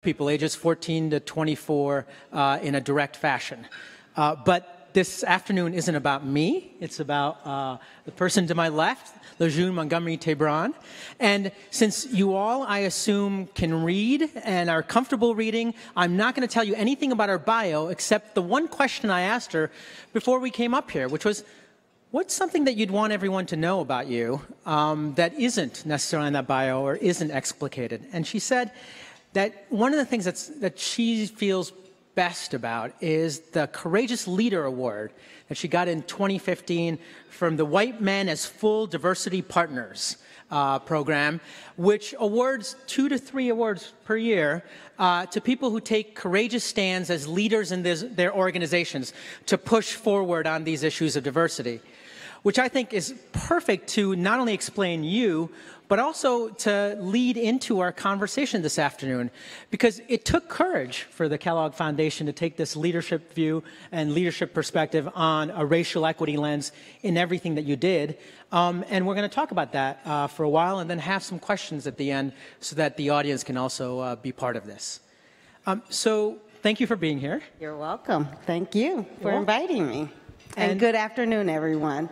people ages 14 to 24 in a direct fashion. But this afternoon isn't about me. It's about the person to my left, June Montgomery Tabron. And since you all, I assume, can read and are comfortable reading, I'm not going to tell you anything about her bio except the one question I asked her before we came up here, which was, what's something that you'd want everyone to know about you that isn't necessarily in that bio or isn't explicated? And she said that one of the things that she feels best about is the Courageous Leader Award that she got in 2015 from the White Men as Full Diversity Partners program, which awards 2 to 3 awards per year to people who take courageous stands as leaders in their organizations to push forward on these issues of diversity, which I think is perfect to not only explain you, but also to lead into our conversation this afternoon, because it took courage for the Kellogg Foundation to take this leadership view and leadership perspective on a racial equity lens in everything that you did. And we're going to talk about that for a while and then have some questions at the end so that the audience can also be part of this. So thank you for being here. You're welcome. Thank you for inviting me. And good afternoon, everyone.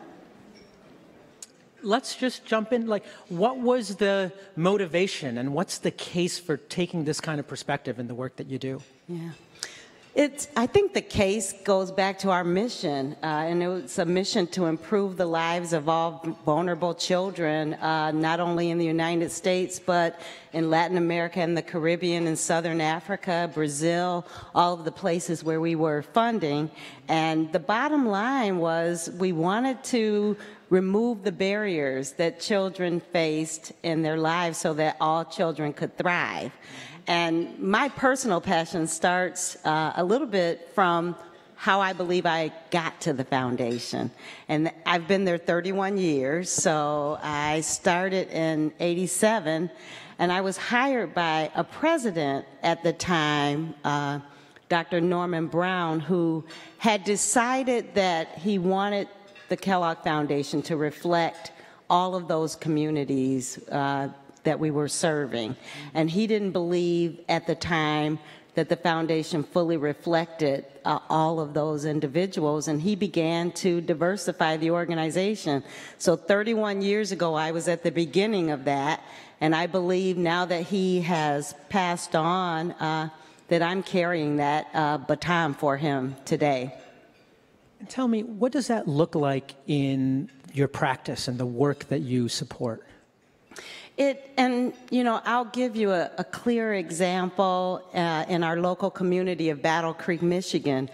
Let's just jump in. Like, what was the motivation and what's the case for taking this kind of perspective in the work that you do? Yeah. I think the case goes back to our mission, and it's a mission to improve the lives of all vulnerable children, not only in the United States, but in Latin America and the Caribbean and Southern Africa, Brazil, all of the places where we were funding. And the bottom line was we wanted to remove the barriers that children faced in their lives so that all children could thrive. And my personal passion starts a little bit from how I believe I got to the foundation. And I've been there 31 years, so I started in '87, and I was hired by a president at the time, Dr. Norman Brown, who had decided that he wanted the Kellogg Foundation to reflect all of those communities that we were serving. And he didn't believe at the time that the foundation fully reflected all of those individuals, and he began to diversify the organization. So 31 years ago, I was at the beginning of that, and I believe now that he has passed on, that I'm carrying that baton for him today. And tell me, what does that look like in your practice and the work that you support? I'll give you a clear example in our local community of Battle Creek, Michigan.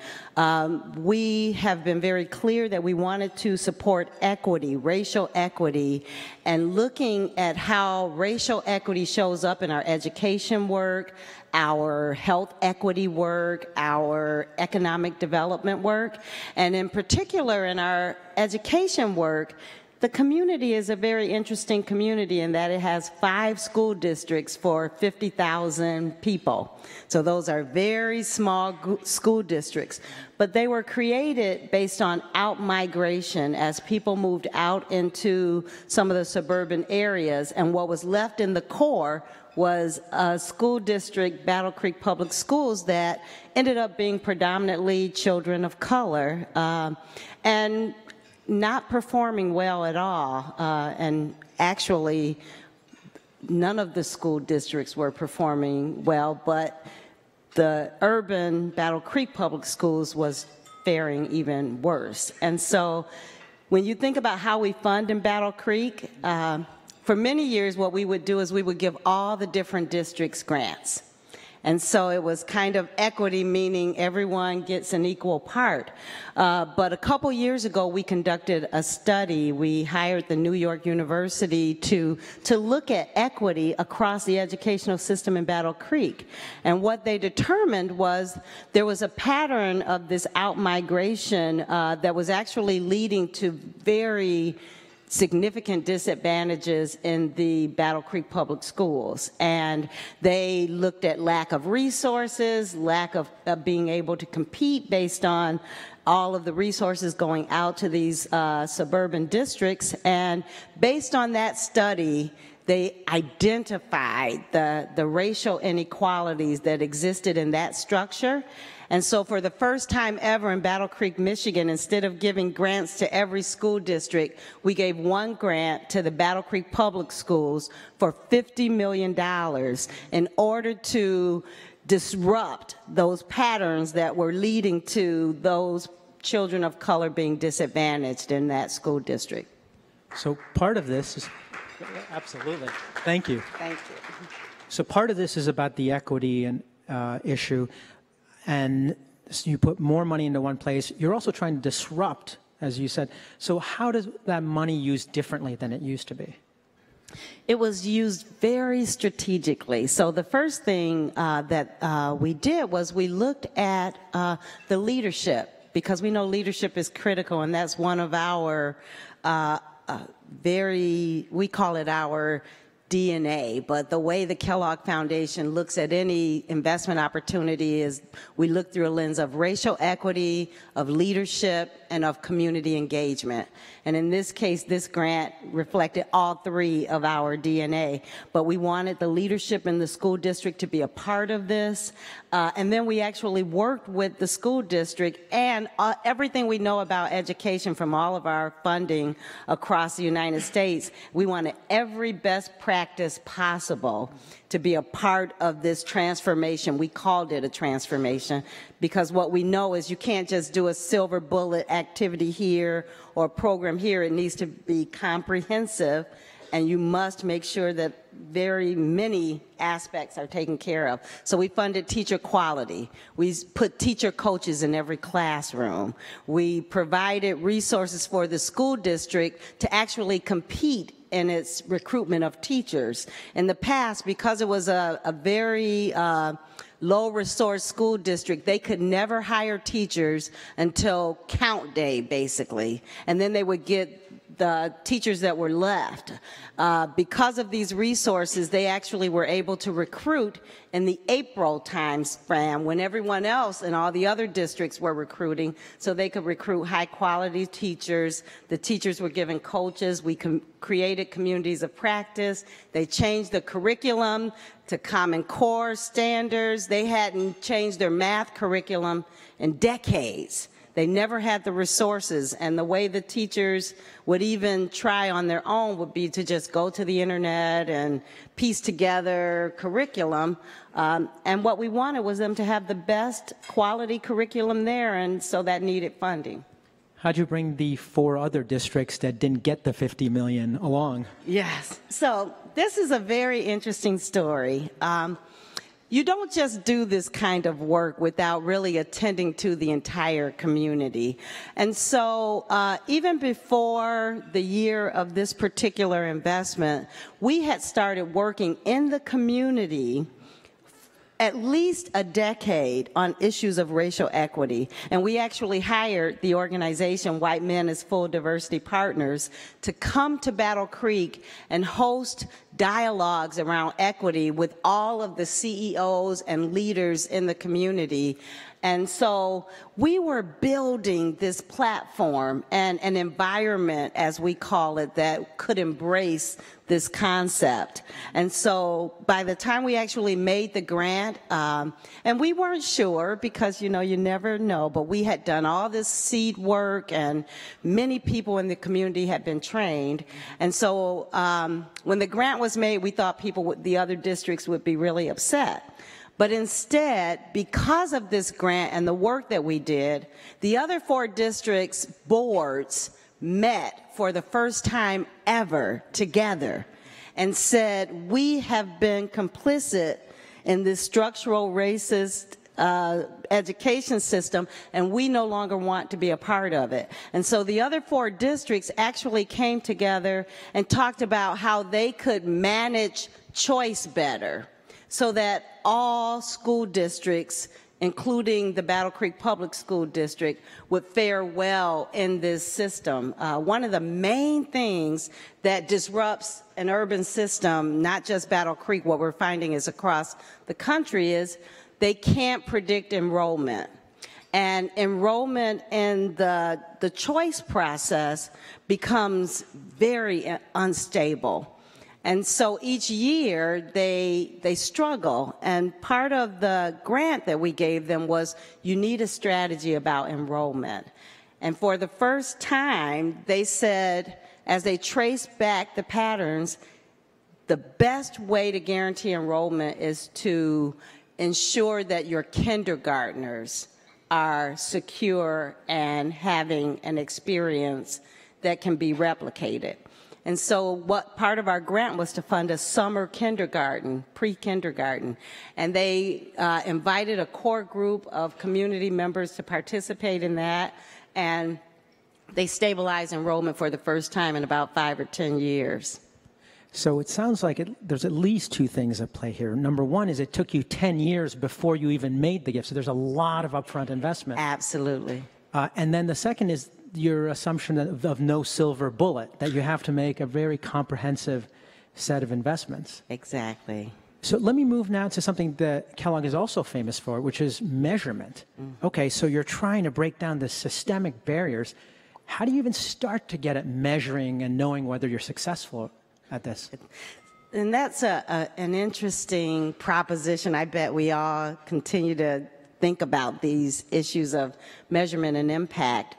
We have been very clear that we wanted to support equity, racial equity, and looking at how racial equity shows up in our education work, our health equity work, our economic development work, and in particular in our education work. The community is a very interesting community in that it has 5 school districts for 50,000 people. So those are very small school districts. But they were created based on out-migration as people moved out into some of the suburban areas, and what was left in the core was a school district, Battle Creek Public Schools, that ended up being predominantly children of color. And not performing well at all, and actually none of the school districts were performing well, but the urban Battle Creek Public Schools was faring even worse. And so when you think about how we fund in Battle Creek, for many years what we would do is we would give all the different districts grants. And so it was kind of equity, meaning everyone gets an equal part. But a couple years ago, we conducted a study. We hired the New York University to look at equity across the educational system in Battle Creek. And what they determined was there was a pattern of this out-migration that was actually leading to very significant disadvantages in the Battle Creek Public Schools. And they looked at lack of resources, lack of being able to compete based on all of the resources going out to these suburban districts. And based on that study, They identified the racial inequalities that existed in that structure. And so for the first time ever in Battle Creek, Michigan, instead of giving grants to every school district, we gave one grant to the Battle Creek Public Schools for $50 million in order to disrupt those patterns that were leading to those children of color being disadvantaged in that school district. So part of this is, absolutely, thank you. Thank you. So part of this is about the equity and issue, and so you put more money into one place. You're also trying to disrupt, as you said. So how does that money used differently than it used to be? It was used very strategically. So the first thing that we did was we looked at the leadership, because we know leadership is critical, and that's one of our we call it our DNA, but the way the Kellogg Foundation looks at any investment opportunity is we look through a lens of racial equity, of leadership, and of community engagement. And in this case, this grant reflected all three of our DNA, but we wanted the leadership in the school district to be a part of this. And then we actually worked with the school district and everything we know about education from all of our funding across the United States. We wanted every best practice possible to be a part of this transformation. We called it a transformation because what we know is you can't just do a silver bullet activity here or a program here. It needs to be comprehensive, and you must make sure that very many aspects are taken care of. So we funded teacher quality. We put teacher coaches in every classroom. We provided resources for the school district to actually compete in its recruitment of teachers. In the past, because it was a very low-resource school district, they could never hire teachers until count day, basically. And then they would get the teachers that were left. Because of these resources, they actually were able to recruit in the April time span when everyone else in all the other districts were recruiting, so they could recruit high-quality teachers. The teachers were given coaches. We created communities of practice. They changed the curriculum to Common Core standards. They hadn't changed their math curriculum in decades. They never had the resources, and the way the teachers would even try on their own would be to just go to the internet and piece together curriculum. And what we wanted was them to have the best quality curriculum there, and so that needed funding. How'd you bring the 4 other districts that didn't get the $50 million along? Yes. So this is a very interesting story. You don't just do this kind of work without really attending to the entire community. And so even before the year of this particular investment, we had started working in the community at least a decade on issues of racial equity. And we actually hired the organization White Men as Full Diversity Partners to come to Battle Creek and host dialogues around equity with all of the CEOs and leaders in the community. And so we were building this platform and an environment, as we call it, that could embrace this concept. And so by the time we actually made the grant, and we weren't sure because, you know, you never know, but we had done all this seed work and many people in the community had been trained. And so when the grant was made, we thought the other districts would be really upset. But instead, because of this grant and the work that we did, the other 4 districts' boards met for the first time ever together and said, we have been complicit in this structural racist education system, and we no longer want to be a part of it. And so the other 4 districts actually came together and talked about how they could manage choice better so that all school districts, including the Battle Creek Public School District, would fare well in this system. One of the main things that disrupts an urban system, not just Battle Creek, what we're finding is across the country, is they can't predict enrollment. And enrollment in the choice process becomes very unstable. And so each year they struggle. And part of the grant that we gave them was, you need a strategy about enrollment. And for the first time, they said, as they traced back the patterns, the best way to guarantee enrollment is to ensure that your kindergartners are secure and having an experience that can be replicated. And so what part of our grant was to fund a summer kindergarten, pre-kindergarten. And they invited a core group of community members to participate in that. And they stabilized enrollment for the first time in about 5 or 10 years. So it sounds like there's at least two things at play here. Number one is it took you 10 years before you even made the gift. So there's a lot of upfront investment. Absolutely. And then the second is your assumption of no silver bullet, that you have to make a very comprehensive set of investments. Exactly. So let me move now to something that Kellogg is also famous for, which is measurement. Okay, so you're trying to break down the systemic barriers. How do you even start to get at measuring and knowing whether you're successful at this? And that's an interesting proposition. I bet we all continue to think about these issues of measurement and impact.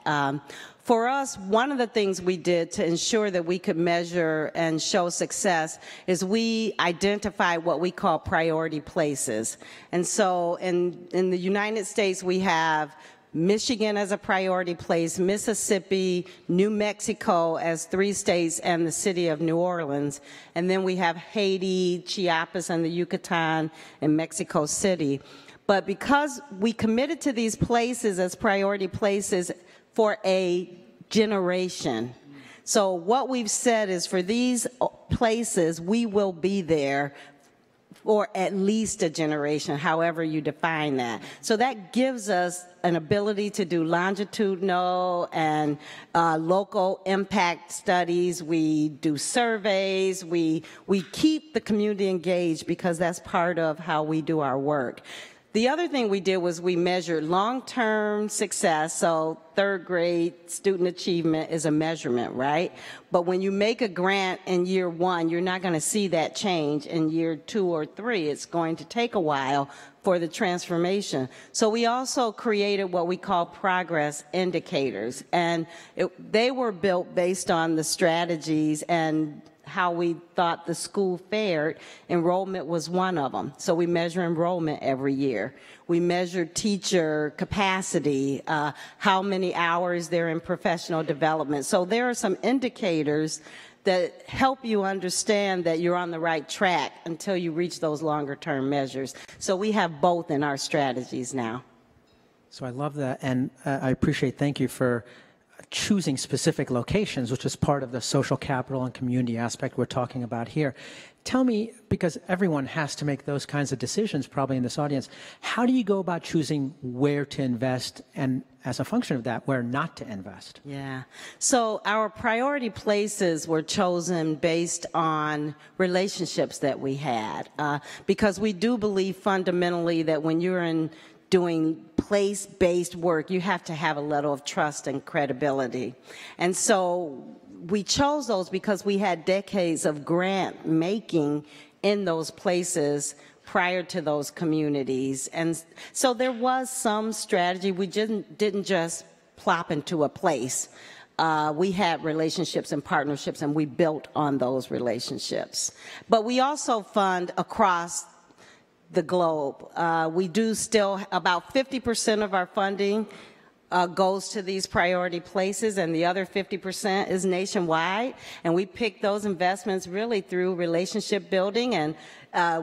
For us, one of the things we did to ensure that we could measure and show success is we identified what we call priority places. And so in the United States, we have Michigan as a priority place, Mississippi, New Mexico as 3 states, and the city of New Orleans. And then we have Haiti, Chiapas, and the Yucatan, and Mexico City. But because we committed to these places as priority places for a generation, so what we've said is for these places, we will be there for at least a generation, however you define that. So that gives us an ability to do longitudinal and local impact studies. We do surveys. We keep the community engaged because that's part of how we do our work. The other thing we did was we measured long-term success. So 3rd grade student achievement is a measurement, right? But when you make a grant in year 1, you're not going to see that change in year 2 or 3. It's going to take a while for the transformation. So we also created what we call progress indicators. And they were built based on the strategies and how we thought the school fared. Enrollment was one of them. So we measure enrollment every year. We measure teacher capacity, how many hours they're in professional development. So there are some indicators that help you understand that you're on the right track until you reach those longer term measures. So we have both in our strategies now. So I love that, and I appreciate, thank you for choosing specific locations, which is part of the social capital and community aspect we're talking about here. Tell me, because everyone has to make those kinds of decisions probably in this audience, how do you go about choosing where to invest and, as a function of that, where not to invest? Yeah. So our priority places were chosen based on relationships that we had, because we do believe fundamentally that when you're doing place-based work, you have to have a level of trust and credibility. And so we chose those because we had decades of grant making in those places prior to those communities. And so there was some strategy. We didn't just plop into a place. We had relationships and partnerships, and we built on those relationships. But we also fund across the globe. We do still, about 50% of our funding goes to these priority places, and the other 50% is nationwide. And we pick those investments really through relationship building, and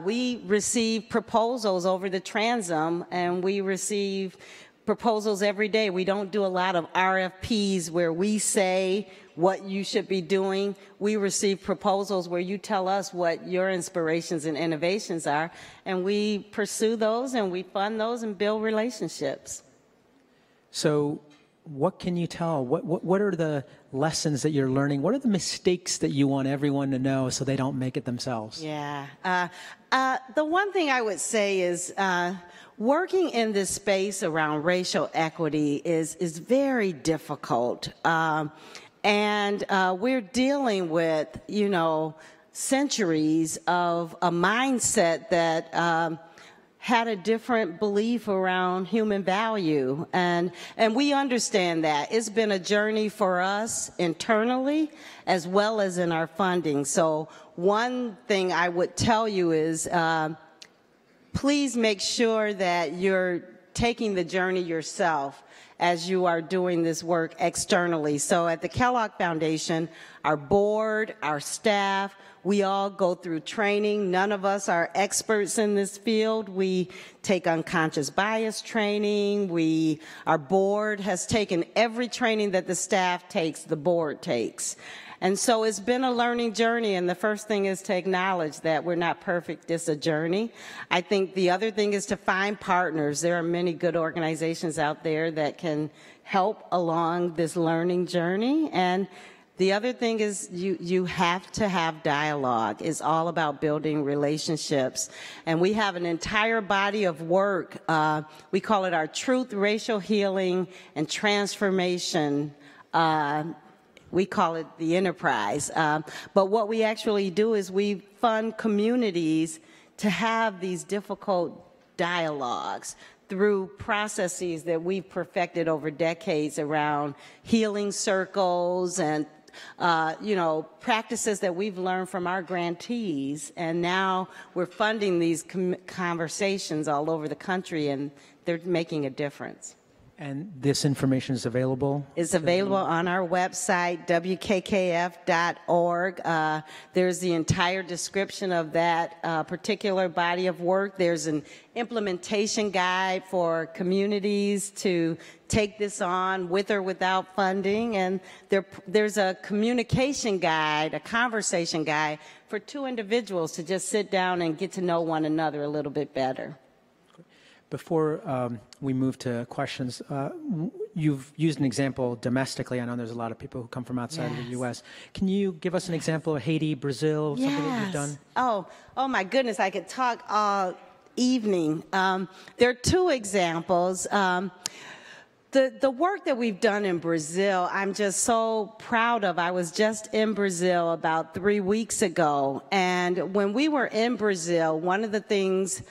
we receive proposals over the transom, and we receive proposals every day. We don't do a lot of RFPs where we say what you should be doing. We receive proposals where you tell us what your inspirations and innovations are, and we pursue those and we fund those and build relationships. So what can you tell? What are the lessons that you're learning? What are the mistakes that you want everyone to know so they don't make it themselves? Yeah. The one thing I would say is working in this space around racial equity is very difficult. And we're dealing with, centuries of a mindset that had a different belief around human value. And we understand that. It's been a journey for us internally as well as in our funding. So one thing I would tell you is please make sure that you're taking the journey yourself as you are doing this work externally. So at the Kellogg Foundation, our board, our staff, we all go through training. None of us are experts in this field. We take unconscious bias training. Our board has taken every training that the staff takes, the board takes. And so it's been a learning journey, and the first thing is to acknowledge that we're not perfect, it's a journey. I think the other thing is to find partners. There are many good organizations out there that can help along this learning journey. And the other thing is you have to have dialogue. It's all about building relationships. And we have an entire body of work. We call it our Truth, Racial Healing, and Transformation. We call it the enterprise. But what we actually do is we fund communities to have these difficult dialogues through processes that we've perfected over decades around healing circles and practices that we've learned from our grantees, and now we're funding these conversations all over the country, and they're making a difference. And this information is available? It's available on our website, wkkf.org. There's the entire description of that particular body of work. There's an implementation guide for communities to take this on with or without funding. And there's a communication guide, a conversation guide for two individuals to just sit down and get to know one another a little bit better. Before we move to questions, you've used an example domestically. I know there's a lot of people who come from outside of the U.S. Can you give us an example of Haiti, Brazil, something that you've done? Oh my goodness, I could talk all evening. There are two examples. The work that we've done in Brazil, I'm just so proud of. I was just in Brazil about 3 weeks ago, and when we were in Brazil, one of the things,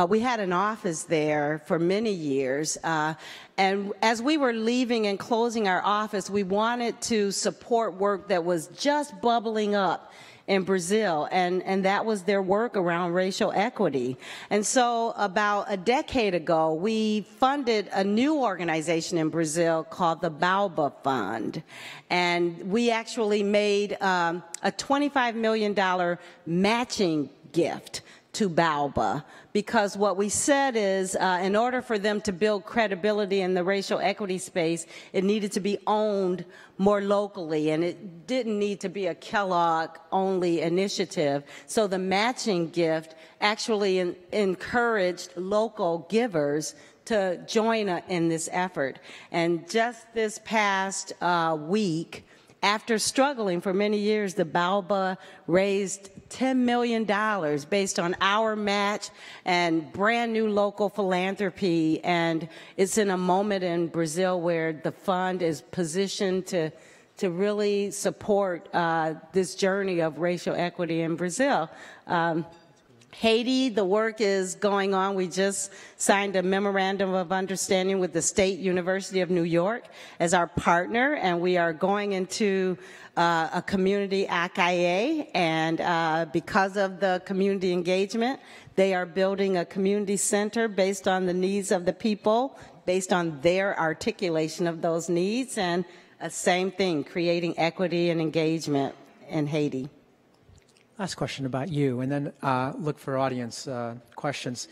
we had an office there for many years, and as we were leaving and closing our office, we wanted to support work that was just bubbling up in Brazil, and that was their work around racial equity. And so about a decade ago, we funded a new organization in Brazil called the Baobab Fund. And we actually made a $25 million matching gift to Baobab, because what we said is in order for them to build credibility in the racial equity space, it needed to be owned more locally, and it didn't need to be a Kellogg-only initiative. So the matching gift actually encouraged local givers to join in this effort. And just this past week, after struggling for many years, the Baobab raised $10 million based on our match and brand new local philanthropy. And it's in a moment in Brazil where the fund is positioned to really support this journey of racial equity in Brazil. Haiti, the work is going on. We just signed a memorandum of understanding with the State University of New York as our partner, and we are going into a community akaye, and because of the community engagement, they are building a community center based on the needs of the people, based on their articulation of those needs, and same thing, creating equity and engagement in Haiti. Last question about you, and then look for audience questions.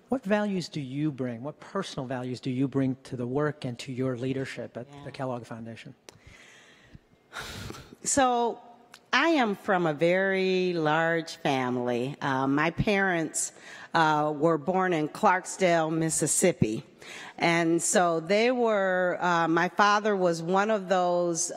What values do you bring? What personal values do you bring to the work and to your leadership at the Kellogg Foundation? So I am from a very large family. My parents were born in Clarksdale, Mississippi. And so they were, my father was one of those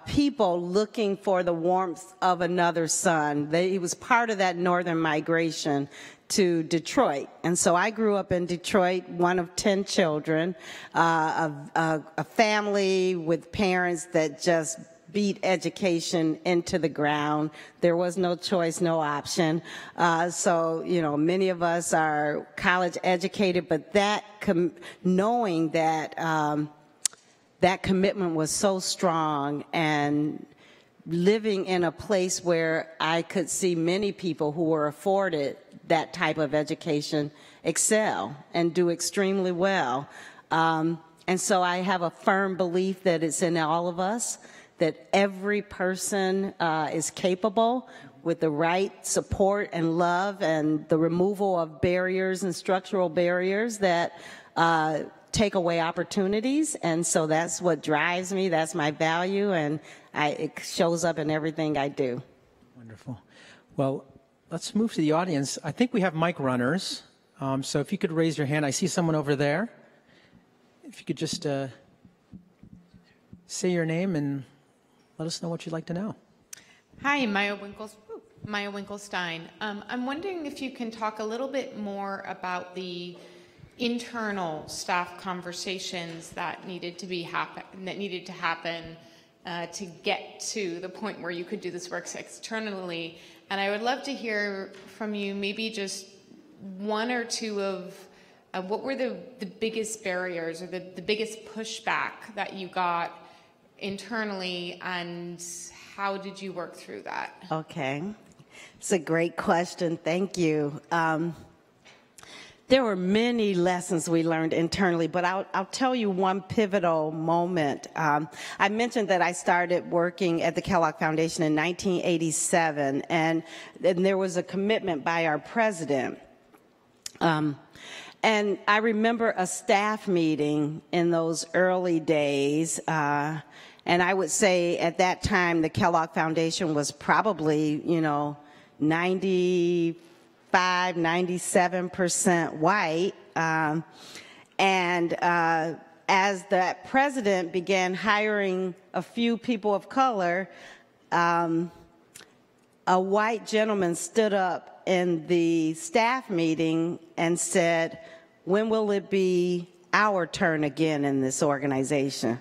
people looking for the warmth of another sun. He was part of that northern migration to Detroit. And so I grew up in Detroit, one of 10 children, a family with parents that just beat education into the ground. There was no choice, no option. So, you know, many of us are college educated, but that knowing that that commitment was so strong, and living in a place where I could see many people who were afforded that type of education excel and do extremely well. And so I have a firm belief that it's in all of us, that every person is capable with the right support and love and the removal of barriers and structural barriers that take away opportunities. And so that's what drives me, that's my value, and it shows up in everything I do. Wonderful. Well, let's move to the audience. I think we have mic runners. So if you could raise your hand. I see someone over there. If you could just say your name and let us know what you'd like to know. Hi, Maya Winkelstein. I'm wondering if you can talk a little bit more about the internal staff conversations that needed to happen to get to the point where you could do this work externally. And I would love to hear from you maybe just one or two of what were the biggest barriers or the biggest pushback that you got internally, and how did you work through that? Okay. It's a great question. Thank you. There were many lessons we learned internally, but I'll tell you one pivotal moment. I mentioned that I started working at the Kellogg Foundation in 1987, and there was a commitment by our president. And I remember a staff meeting in those early days, and I would say at that time the Kellogg Foundation was probably, 97% white. As that president began hiring a few people of color, a white gentleman stood up in the staff meeting and said, "When will it be our turn again in this organization?"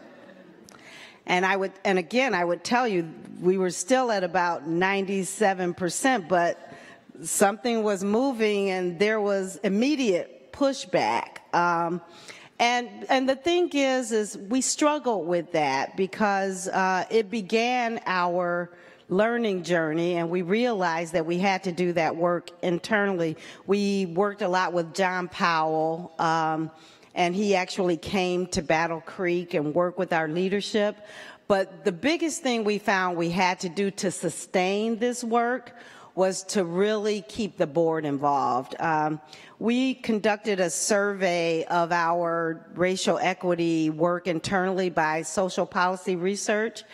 And I would tell you, we were still at about 97%, but something was moving and there was immediate pushback. And the thing is we struggled with that because it began our learning journey, and we realized that we had to do that work internally. We worked a lot with John Powell, and he actually came to Battle Creek and worked with our leadership. But the biggest thing we found we had to do to sustain this work was to really keep the board involved. We conducted a survey of our racial equity work internally by Social Policy Research,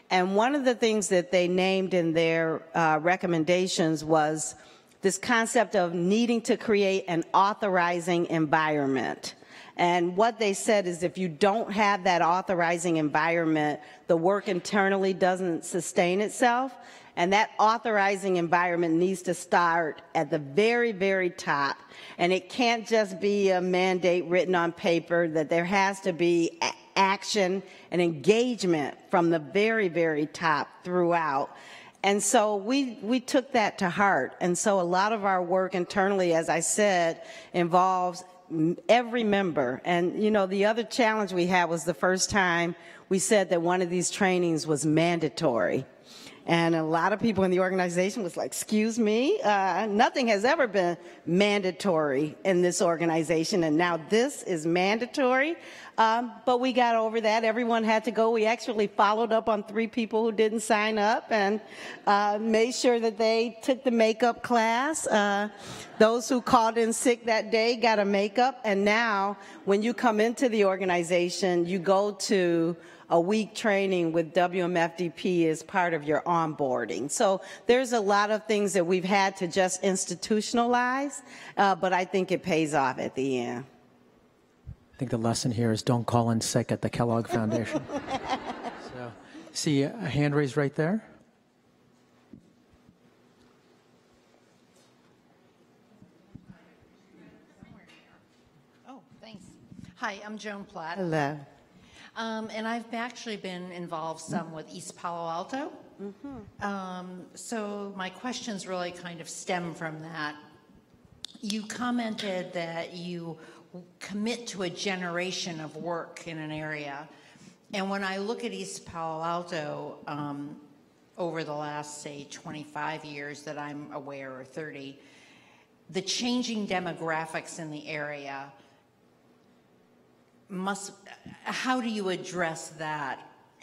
and one of the things that they named in their recommendations was this concept of needing to create an authorizing environment. And what they said is if you don't have that authorizing environment, the work internally doesn't sustain itself. And that authorizing environment needs to start at the very, very top. And it can't just be a mandate written on paper, that there has to be action and engagement from the very, very top throughout. And so we took that to heart. And so a lot of our work internally, as I said, involves every member. And, the other challenge we had was the first time we said that one of these trainings was mandatory. And a lot of people in the organization was like, excuse me, nothing has ever been mandatory in this organization, and now this is mandatory. But we got over that. Everyone had to go. We actually followed up on 3 people who didn't sign up and made sure that they took the makeup class. Those who called in sick that day got a makeup. And now when you come into the organization, you go to a week training with WMFDP as part of your onboarding. So there's a lot of things that we've had to just institutionalize, but I think it pays off at the end. I think the lesson here is don't call in sick at the Kellogg Foundation. So, see a hand raised right there. Oh, thanks. Hi, I'm Joan Platt. Hello. And I've actually been involved some with East Palo Alto. So my questions really kind of stem from that. You commented that you commit to a generation of work in an area. And when I look at East Palo Alto, over the last, say, 25 years that I'm aware, or 30, the changing demographics in the area how do you address that?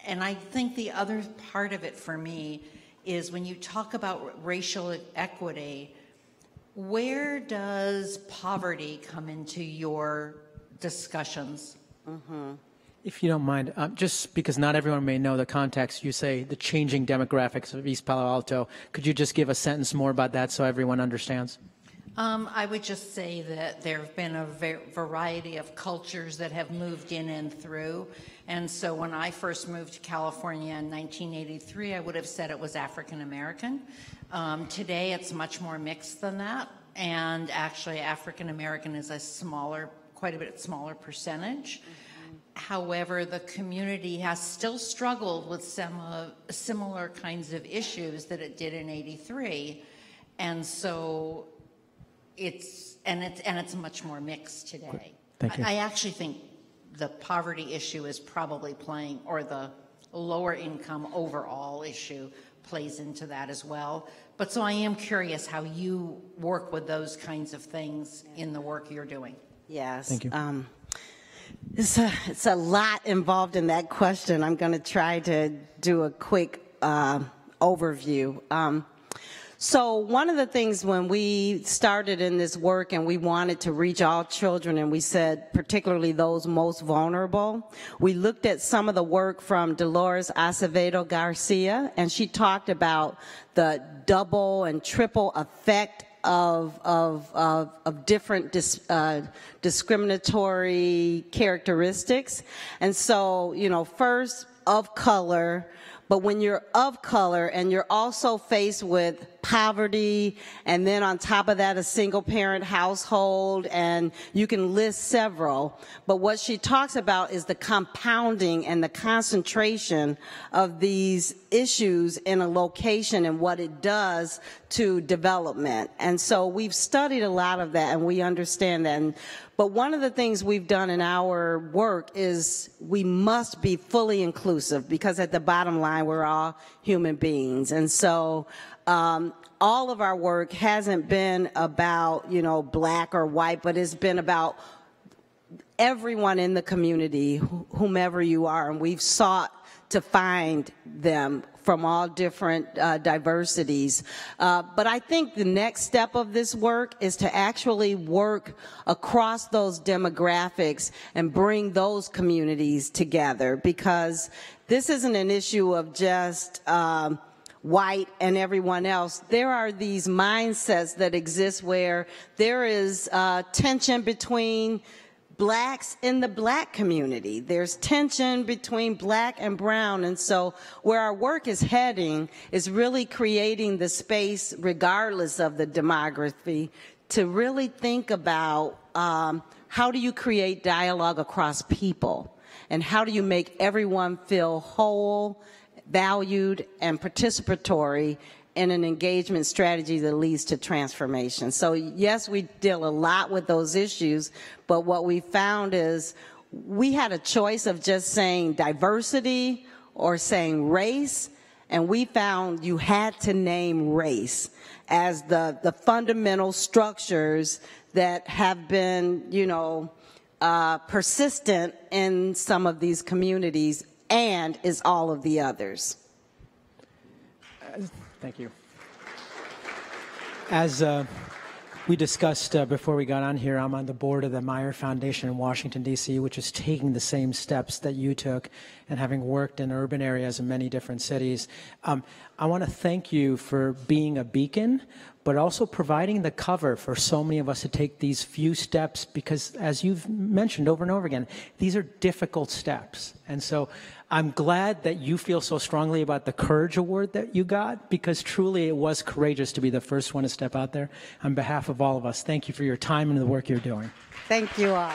And I think the other part of it for me is when you talk about racial equity, where does poverty come into your discussions? If you don't mind, just because not everyone may know the context, you say the changing demographics of East Palo Alto. Could you just give a sentence more about that so everyone understands? I would just say that there have been a variety of cultures that have moved in and through. And so when I first moved to California in 1983, I would have said it was African American. Today, it's much more mixed than that. And actually, African American is quite a bit smaller percentage. However, the community has still struggled with some similar kinds of issues that it did in '83. And so it's much more mixed today. Thank you. I actually think the poverty issue is probably playing, or the lower income overall issue plays into that as well. But so I am curious how you work with those kinds of things in the work you're doing. Yes. Thank you. It's a lot involved in that question. I'm going to try to do a quick overview. So one of the things when we started in this work and we wanted to reach all children, and we said particularly those most vulnerable, we looked at some of the work from Dolores Acevedo Garcia, and she talked about the double and triple effect of different discriminatory characteristics. And so, first, of color, but when you're of color and you're also faced with poverty, and then on top of that, a single parent household, and you can list several. But what she talks about is the compounding and the concentration of these issues in a location and what it does to development. And so we've studied a lot of that, and we understand that. But one of the things we've done in our work is we must be fully inclusive, because at the bottom line, we're all human beings. And so all of our work hasn't been about, black or white, but it's been about everyone in the community, whomever you are, and we've sought to find them from all different diversities. But I think the next step of this work is to actually work across those demographics and bring those communities together, because this isn't an issue of just white and everyone else. There are these mindsets that exist where there is tension between blacks in the black community. There's tension between black and brown. And so where our work is heading is really creating the space, regardless of the demography, to really think about how do you create dialogue across people, and how do you make everyone feel whole, valued, and participatory in an engagement strategy that leads to transformation. So yes, we deal a lot with those issues, but what we found is we had a choice of just saying diversity or saying race, and we found you had to name race as the fundamental structures that have been, persistent in some of these communities, and is all of the others. Thank you. As we discussed before we got on here, I'm on the board of the Meyer Foundation in Washington, D.C., which is taking the same steps that you took, and having worked in urban areas in many different cities. I want to thank you for being a beacon, but also providing the cover for so many of us to take these few steps, because as you've mentioned over and over again, these are difficult steps. And so I'm glad that you feel so strongly about the Courage Award that you got, because truly it was courageous to be the first one to step out there. On behalf of all of us, thank you for your time and the work you're doing. Thank you all.